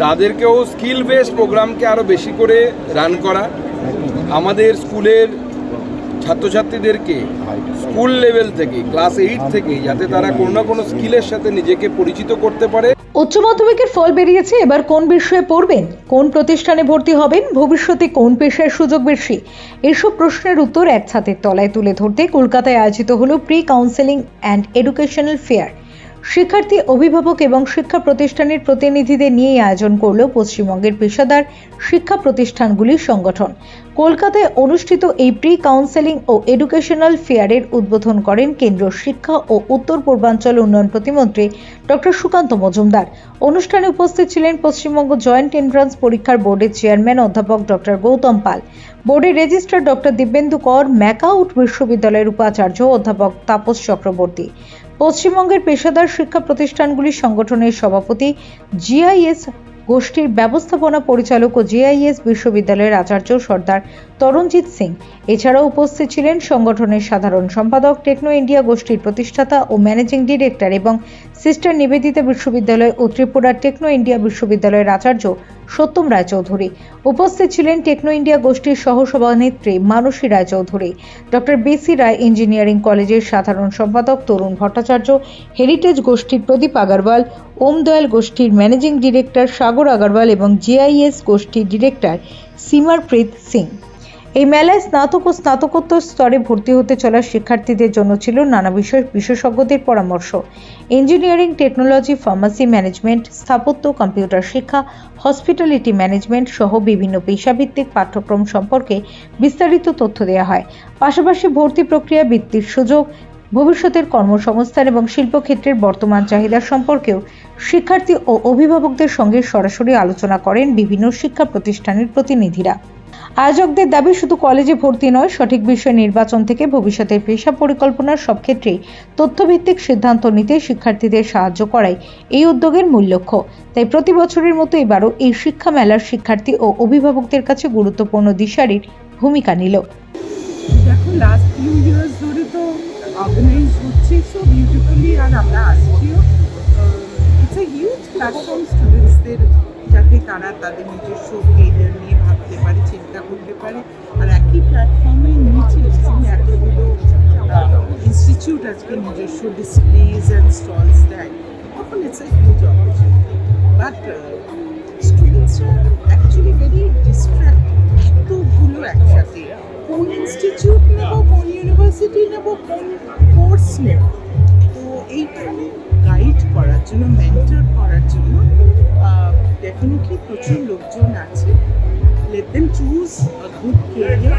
তাদেরকেও skill based প্রোগ্রামকে আরও বেশি করে রান করা, আমাদের স্কুলের ছাত্রছাত্রীদেরকে স্কুল লেভেল থেকে ক্লাস 8 থেকে যাতে তারা কোনো না কোনো স্কিলের সাথে নিজেকে পরিচিত করতে পারে। উচ্চ মাধ্যমিকের ফল বেরিয়েছে, এবার কোন বিষয়ে পড়বেন, কোন প্রতিষ্ঠানে ভর্তি হবেন, ভবিষ্যতে কোন পেশার সুযোগ বেশি, এসব প্রশ্নের উত্তর এক ছাদের তলায় তুলে ধরতে কলকাতায় আয়োজিত হলো pre counselling and educational fair. শিক্ষার্থী, অভিভাবক এবং শিক্ষা প্রতিষ্ঠানের প্রতিনিধিদের নিয়ে আয়োজন করল পশ্চিমবঙ্গের পেশাদার শিক্ষা প্রতিষ্ঠানগুলির সংগঠন। কলকাতায় অনুষ্ঠিত এই প্রি কাউন্সেলিং ও এডুকেশনাল ফেয়ারের উদ্বোধন করেন কেন্দ্রীয় শিক্ষা ও উত্তর পূর্বাঞ্চল উন্নয়ন প্রতিমন্ত্রী ডক্টর সুকান্ত মজুমদার। অনুষ্ঠানে উপস্থিত ছিলেন পশ্চিমবঙ্গ জয়েন্ট এন্ট্রান্স পরীক্ষার বোর্ডের চেয়ারম্যান অধ্যাপক ডক্টর গৌতম পাল, বোর্ডের রেজিস্ট্রার ডক্টর দিব্যেন্দু কর, ম্যাকাউট বিশ্ববিদ্যালয়ের উপাচার্য অধ্যাপক তাপস চক্রবর্তী, পশ্চিমবঙ্গের পেশাদার শিক্ষা প্রতিষ্ঠানগুলির সংগঠনের সভাপতি, জিআইএস গোষ্ঠীর ব্যবস্থাপনা পরিচালক ও জিআইএস বিশ্ববিদ্যালয়ের আচার্য সর্দার তরণজিৎ সিং। এছাড়াও উপস্থিত ছিলেন সংগঠনের সাধারণ সম্পাদক, টেকনো ইন্ডিয়া গোষ্ঠীর প্রতিষ্ঠাতা ও ম্যানেজিং ডিরেক্টর এবং সিস্টার নিবেদিতা বিশ্ববিদ্যালয় ও ত্রিপুরার টেকনো ইন্ডিয়া বিশ্ববিদ্যালয়ের আচার্য সত্যম রায়চৌধুরী। উপস্থিত ছিলেন টেকনো ইন্ডিয়া গোষ্ঠীর সহসভানেত্রী মানসী রায়চৌধুরী, ডক্টর বিসি রায় ইঞ্জিনিয়ারিং কলেজের সাধারণ সম্পাদক তরুণ ভট্টাচার্য, হেরিটেজ গোষ্ঠীর প্রদীপ আগরওয়াল, ওম দয়াল গোষ্ঠীর ম্যানেজিং ডিরেক্টর সাগর আগরওয়াল এবং জিআইএস গোষ্ঠীর ডিরেক্টর সিমারপ্রীত সিং। এই মেলায় স্নাতক ও স্নাতকোত্তর স্তরে ভর্তি হতে চলা শিক্ষার্থীদের জন্য ছিল নানা বিষয়ের বিশেষজ্ঞদের পরামর্শ। ইঞ্জিনিয়ারিং, টেকনোলজি, ফার্মাসি, ম্যানেজমেন্ট, স্থাপত্য, কম্পিউটার শিক্ষা, হসপিটালিটি ম্যানেজমেন্ট সহ বিভিন্ন পেশাভিত্তিক পাঠ্যক্রম সম্পর্কে বিস্তারিত তথ্য দেওয়া হয়। পাশাপাশি ভর্তি প্রক্রিয়া, বৃত্তির সুযোগ, ভবিষ্যতের কর্মসংস্থান এবং শিল্পক্ষেত্রের বর্তমান চাহিদা সম্পর্কেও শিক্ষার্থী ও অভিভাবকদের সঙ্গে সরাসরি আলোচনা করেন বিভিন্ন শিক্ষা প্রতিষ্ঠানের প্রতিনিধিরা। আয়োজকদের দাবি, শুধু কলেজে ভর্তি নয়, সঠিক বিষয় নির্বাচন থেকে ভবিষ্যতের পেশা পরিকল্পনার সব ক্ষেত্রেই তথ্যভিত্তিক সিদ্ধান্ত নিতে শিক্ষার্থীদের সাহায্য করাই এই উদ্যোগের মূল লক্ষ্য। তাই প্রতি বছরের মতো এবারও এই শিক্ষা মেলার শিক্ষার্থী ও অভিভাবকদের কাছে গুরুত্বপূর্ণ দিশারির ভূমিকা নিল। দেখো, লাস্ট ফিউ ইয়ার্স ধরে তো অর্গানাইজ হচ্ছে সো বিউটিফুলি, আর আমরা আসছিও। ইটস এ হিউজ প্ল্যাটফর্ম স্টুডেন্টসদের, যাতে তারা তাদের নিজস্ব কেরিয়ার নিয়ে ভাবতে পারে, চিন্তা করতে পারে। আর একই প্ল্যাটফর্মের নিচে এতগুলো ইনস্টিটিউট আজকে নিজস্ব ডিসপ্লেজ অ্যান্ড স্টলস দেয়, তখন it's a huge opportunity. But স্টুডেন্টসরা অ্যাকচুয়ালি ভেরি ডিস্ট্র্যাক্ট, এতগুলো একসাথে কোন ইনস্টিটিউট নেব, কোন ইউনিভার্সিটি নেব, কোন কোর্স নেব। তো এইখানে গাইড করার জন্য, মেন্টর করার জন্য ডেফিনেটলি প্রচুর লোকজন আছে। Let them choose a good career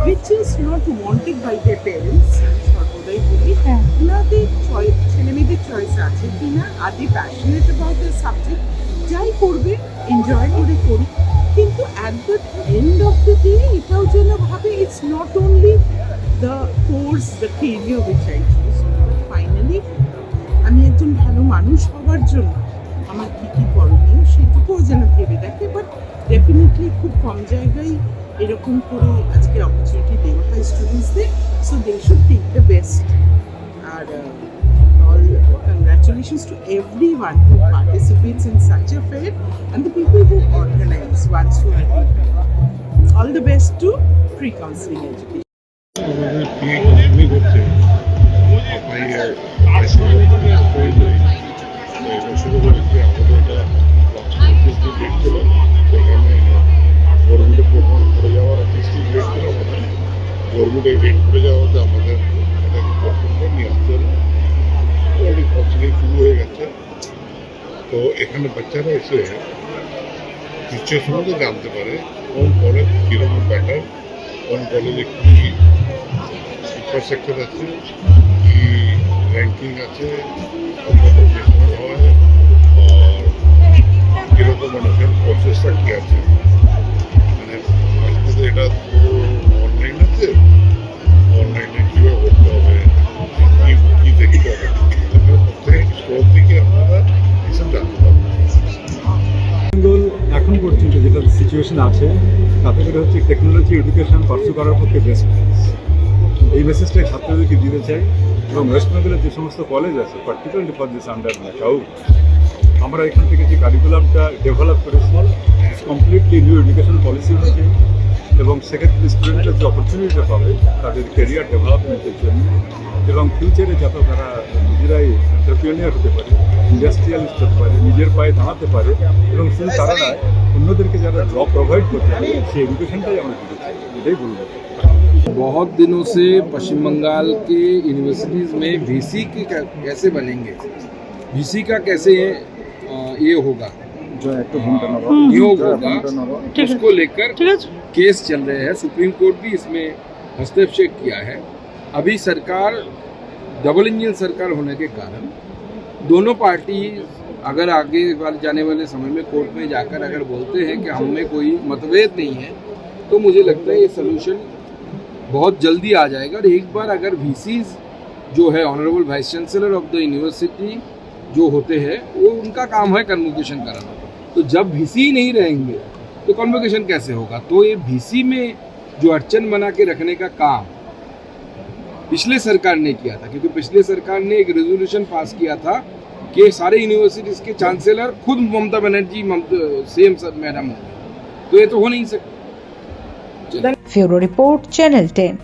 which is not wanted by their parents. সর্বদাই বলি ওনাদের ছেলেমেয়েদের চয়েস আছে কিনা, আর দি প্যাশনেট অ্যাবাউট দ্য সাবজেক্ট, যাই করবে এনজয় করে করি। কিন্তু at the end of the day এটাও যেন ভাবে it's not only the course, the career which I choose, but finally আমি একজন ভালো মানুষ হওয়ার জন্য আমার কী কী করণীয় সেটুকুও যেন ভেবে দেখে। বাট ডেফিনেটলি খুব কম জায়গায় এরকম করে আজকে অপরচুনিটি দেওয়া হয় স্টুডেন্টসদের, so they should take the best. আর all congratulations to everyone who participates in such a fair and the people who organize once who are here. All the best to pre-counseling education. Government এই rate করে যাওয়াতে আমাদের এটাকে কষ্টটা নিয়ে আসতে হবে। অলরেডি কাউন্সিলিং শুরু হয়ে গেছে। তো এখানে বাচ্চারা এসে টিচার সম্বন্ধে জানতে পারে কোন কলেজ কীরকম ব্যাটার, কোন কলেজে কী ইনফ্রাস্ট্রাকচার আছে, কী র্যাঙ্কিং আছে, কত প্লেসমেন্ট হয়, আর কীরকম মানুষের প্রসেসটা কী আছে। মানে আজকে এটা পুরো অনলাইন আছে, অনলাইনে কীভাবে করতে হবে, কী দেখতে হবে, প্রত্যেক স্টোর থেকে আপনারা এসে জানতে পারবেন। এখন পর্যন্ত যেটা সিচুয়েশন আছে তাতে করে হচ্ছে টেকনোলজি এডুকেশন পার্সু করার পক্ষে বেস্ট। এই মেসেজটাই ছাত্রদেরকে দিতে চাই এবং ওয়েস্ট বেঙ্গলের যে সমস্ত কলেজ আছে particularly for this under MAKAUT, আমরা এখান থেকে যে কারিকুলামটা ডেভেলপ করেছি কমপ্লিটলি নিউ এডুকেশন পলিসি হচ্ছে এবং সেক্ষেত্রে স্টুডেন্টরা যে অপরচুনিটিটা পাবে তাদের ক্যারিয়ার ডেভেলপমেন্টের জন্য এবং ফিউচারে যাতে তারা নিজেরাই এন্টারপ্রেনিয়ার হতে পারে, ইন্ডাস্ট্রিয়ালিস্ট হতে পারে, নিজের পায়ে দাঁড়াতে পারে এবং শুধু তারা নয় অন্যদেরকে যারা জব প্রোভাইড করতে পারে সেই এডুকেশনটাই আমরা দিতে চাই, এটাই বলবো। बहुत दिनों से पश्चिम बंगाल के यूनिवर्सिटीज़ में वीसी के कैसे बनेंगे, वीसी का कैसे ये होगा, नियोग होगा, उसको लेकर केस चल रहे हैं। सुप्रीम कोर्ट भी इसमें हस्तक्षेप किया है। अभी सरकार डबल इंजन सरकार होने के कारण दोनों पार्टी अगर आगे जाने वाले समय में कोर्ट में जाकर अगर बोलते हैं कि हम में कोई मतभेद नहीं है, तो मुझे लगता है ये सोल्यूशन बहुत जल्दी आ जाएगा। और एक बार अगर वीसीज जो है honourable vice chancellor of the university जो होते हैं वो उनका काम है कन्वोकेशन कराना, तो जब वीसी नहीं रहेंगे तो कन्वोकेशन कैसे होगा। तो ये वीसी में जो अड़चन बना के रखने का काम पिछले सरकार ने किया था, क्योंकि पिछले सरकार ने एक रेजोल्यूशन पास किया था कि सारे यूनिवर्सिटीज़ के चांसलर खुद ममता बनर्जी सेम सब मैडम होंगे, तो ये तो हो नहीं सकता। Bureau report, channel 10।